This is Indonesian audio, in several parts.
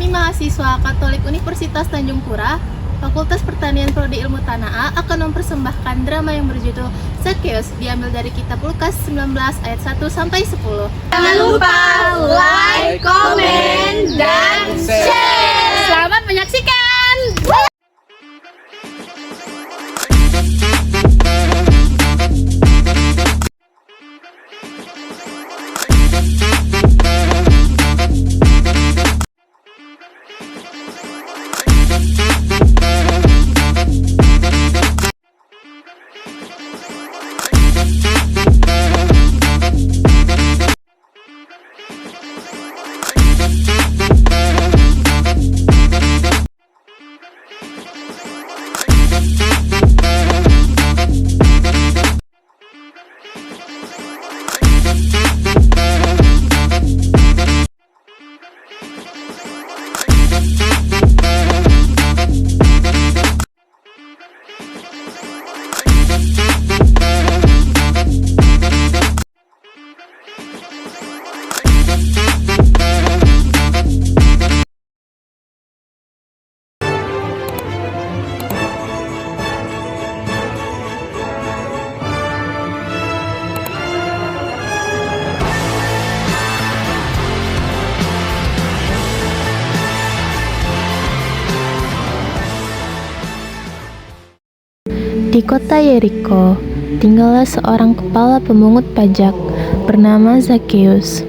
kami mahasiswa Katolik Universitas Tanjung Pura, Fakultas Pertanian Prodi Ilmu Tanah A akan mempersembahkan drama yang berjudul Zacchaeus, diambil dari kitab Lukas 19 ayat 1 sampai 10. Jangan lupa like, komen, dan share. Selamat menyaksikan. Di kota Yeriko, tinggallah seorang kepala pemungut pajak bernama Zacchaeus.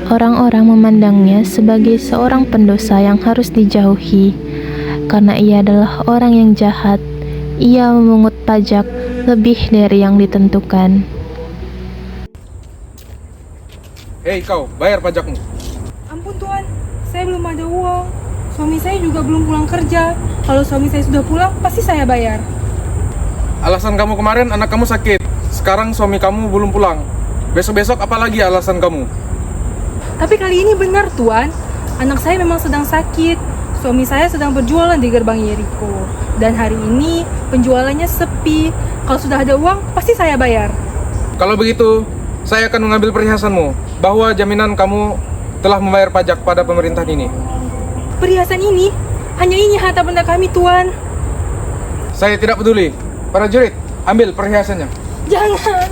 Orang-orang memandangnya sebagai seorang pendosa yang harus dijauhi, karena ia adalah orang yang jahat. Ia memungut pajak lebih dari yang ditentukan. Hei kau, bayar pajakmu. Ampun Tuan, saya belum ada uang. Suami saya juga belum pulang kerja. Kalau suami saya sudah pulang, pasti saya bayar. Alasan kamu kemarin anak kamu sakit. Sekarang suami kamu belum pulang. Besok-besok apalagi alasan kamu? Tapi kali ini benar Tuan, anak saya memang sedang sakit. Suami saya sedang berjualan di gerbang Yeriko. Dan hari ini penjualannya sepi. Kalau sudah ada uang, pasti saya bayar. Kalau begitu, saya akan mengambil perhiasanmu bahwa jaminan kamu telah membayar pajak pada pemerintahan ini. Perhiasan ini, hanya ini harta benda kami Tuan. Saya tidak peduli. Para jurid, ambil perhiasannya. Jangan.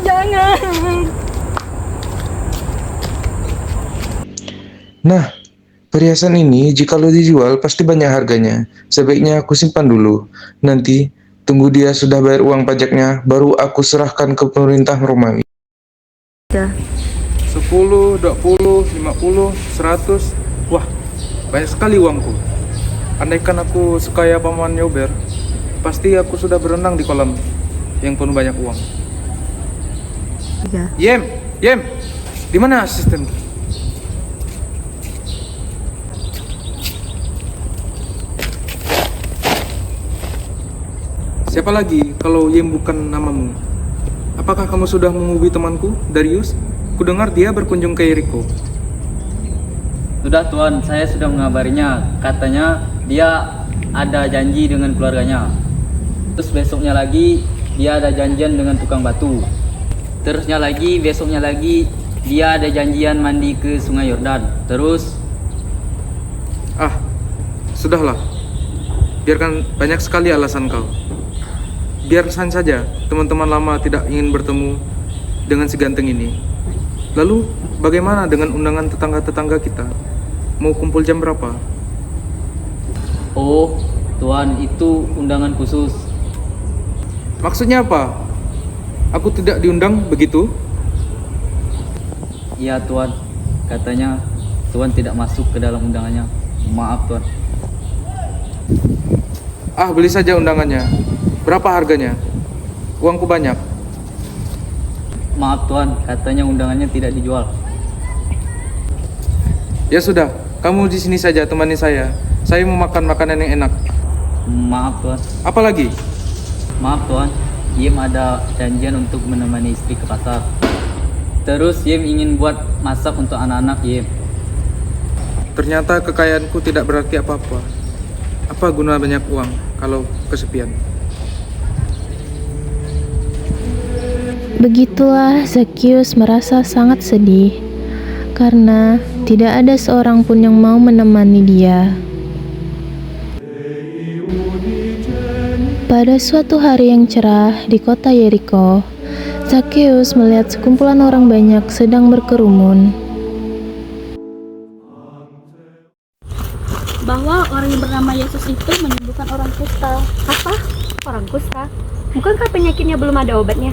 Nah, perhiasan ini jika lo dijual pasti banyak harganya. Sebaiknya aku simpan dulu. Nanti, tunggu dia sudah bayar uang pajaknya, baru aku serahkan ke pemerintah Romawi. 10, 20, 50, 100. Wah, banyak sekali uangku. Andaikan aku sekaya Paman Yober, pasti aku sudah berenang di kolam yang penuh banyak uang. Yem, di mana asisten? Siapa lagi kalau Yem bukan namamu? Apakah kamu sudah menghubungi temanku, Darius? Kudengar dia berkunjung ke Yeriko. Sudah Tuan, saya sudah mengabarinya. Katanya dia ada janji dengan keluarganya. Terus besoknya lagi dia ada janjian dengan tukang batu. Besoknya lagi dia ada janjian mandi ke Sungai Yordan. Terus Sudahlah. Biarkan banyak sekali alasan kau. Biarkan saja teman-teman lama tidak ingin bertemu dengan si ganteng ini. Lalu bagaimana dengan undangan tetangga-tetangga kita? Mau kumpul jam berapa? oh Tuan, itu undangan khusus. Maksudnya apa? Aku tidak diundang begitu? Iya Tuan, katanya Tuan tidak masuk ke dalam undangannya. Maaf Tuan. Beli saja undangannya. Berapa harganya? Uangku banyak. Maaf Tuan, katanya undangannya tidak dijual. Ya sudah, kamu di sini saja temani saya. Saya mau makan makanan yang enak. Maaf Tuan. Apa lagi? Maaf Tuan, Yem ada janjian untuk menemani istri ke pasar. Terus Yem ingin buat masak untuk anak-anak Yem. Ternyata kekayaanku tidak berarti apa-apa. Apa guna banyak uang kalau kesepian? Begitulah Zacchaeus merasa sangat sedih karena tidak ada seorang pun yang mau menemani dia. Pada suatu hari yang cerah di kota Yeriko, Zakheus melihat sekumpulan orang banyak sedang berkerumun. Bahwa orang yang bernama Yesus itu menyembuhkan orang kusta. Apa? Orang kusta? Bukankah penyakitnya belum ada obatnya?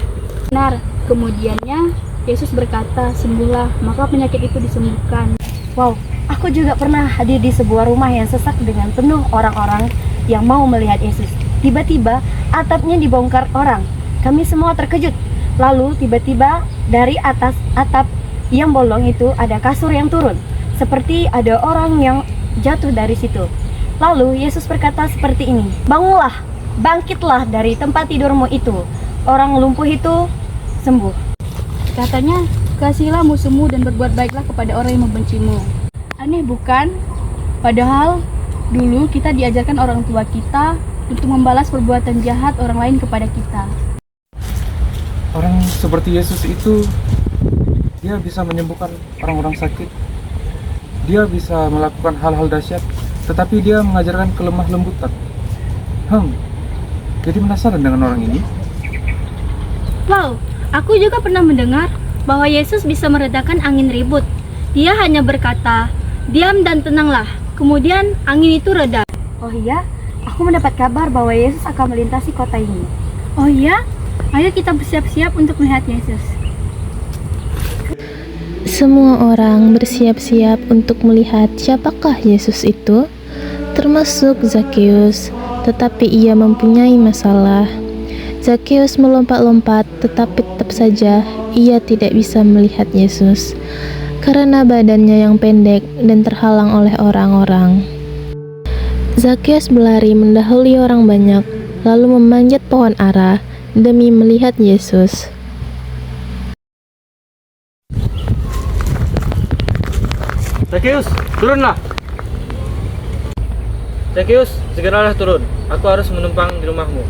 Benar. Kemudiannya Yesus berkata, sembuhlah, maka penyakit itu disembuhkan. Wow, aku juga pernah hadir di sebuah rumah yang sesak dengan penuh orang-orang yang mau melihat Yesus. Tiba-tiba atapnya dibongkar orang. Kami semua terkejut. Lalu tiba-tiba dari atas atap yang bolong itu ada kasur yang turun. Seperti ada orang yang jatuh dari situ. Lalu Yesus berkata seperti ini, bangunlah, bangkitlah dari tempat tidurmu itu. Orang lumpuh itu sembuh. Katanya, kasihilah musuhmu dan berbuat baiklah kepada orang yang membencimu. Aneh bukan? Padahal dulu kita diajarkan orang tua kita untuk membalas perbuatan jahat orang lain kepada kita. Orang seperti Yesus itu, dia bisa menyembuhkan orang-orang sakit. Dia bisa melakukan hal-hal dahsyat, tetapi dia mengajarkan kelemah lembutan. Jadi penasaran dengan orang ini. Wow, aku juga pernah mendengar bahwa Yesus bisa meredakan angin ribut. Dia hanya berkata, diam dan tenanglah. Kemudian angin itu reda. Oh iya, aku mendapat kabar bahwa Yesus akan melintasi kota ini. Oh iya, ayo kita bersiap-siap untuk melihat Yesus. Semua orang bersiap-siap untuk melihat siapakah Yesus itu, termasuk Zakheus, tetapi ia mempunyai masalah. Zakheus melompat-lompat, tetapi tetap saja ia tidak bisa melihat Yesus karena badannya yang pendek dan terhalang oleh orang-orang. Zakheus berlari mendahului orang banyak, lalu memanjat pohon ara demi melihat Yesus. Zakheus, turunlah. Zakheus, segeralah turun. Aku harus menumpang di rumahmu.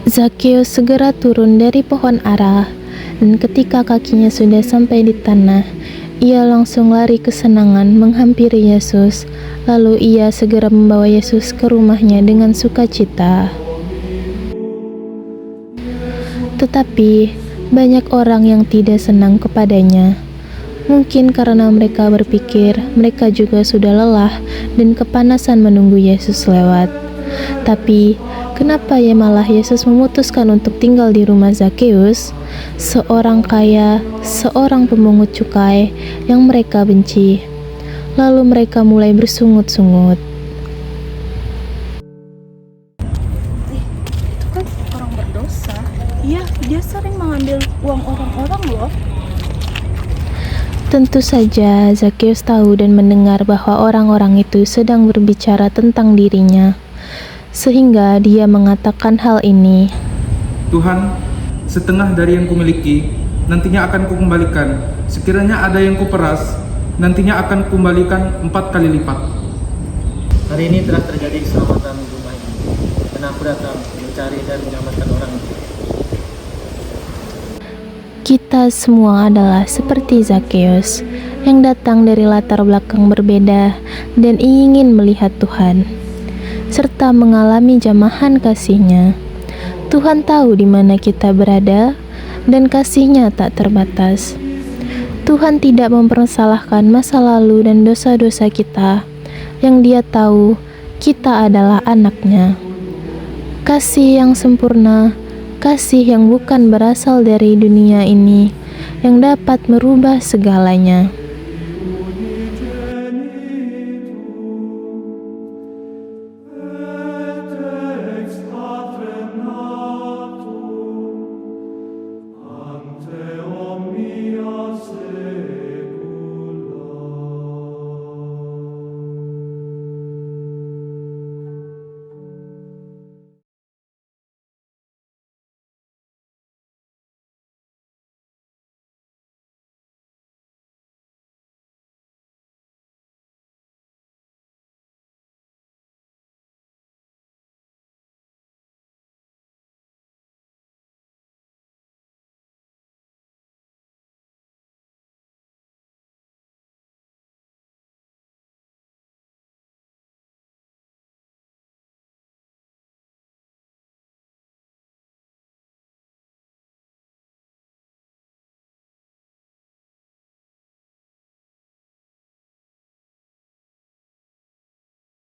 Zakheus segera turun dari pohon ara, dan ketika kakinya sudah sampai di tanah, ia langsung lari kesenangan menghampiri Yesus. Lalu ia segera membawa Yesus ke rumahnya dengan sukacita. Tetapi banyak orang yang tidak senang kepadanya. Mungkin karena mereka berpikir mereka juga sudah lelah dan kepanasan menunggu Yesus lewat. Tapi kenapa ya malah Yesus memutuskan untuk tinggal di rumah Zakheus, seorang kaya, seorang pemungut cukai yang mereka benci? Lalu mereka mulai bersungut-sungut. Itu kan orang berdosa. Iya, dia sering mengambil uang orang-orang loh. Tentu saja Zakheus tahu dan mendengar bahwa orang-orang itu sedang berbicara tentang dirinya, sehingga dia mengatakan hal ini. Tuhan, setengah dari yang kumiliki nantinya akan kukembalikan. Sekiranya ada yang kuperas, nantinya akan kukembalikan 4 kali lipat. Hari ini telah terjadi keselamatan di rumah ini, karena aku datang mencari dan menyelamatkan orang itu. Kita semua adalah seperti Zakheus yang datang dari latar belakang berbeda dan ingin melihat Tuhan serta mengalami jamahan kasih-Nya. Tuhan tahu di mana kita berada dan kasih-Nya tak terbatas. Tuhan tidak mempersalahkan masa lalu dan dosa-dosa kita, yang Dia tahu kita adalah anak-Nya. Kasih yang sempurna, kasih yang bukan berasal dari dunia ini, yang dapat merubah segalanya.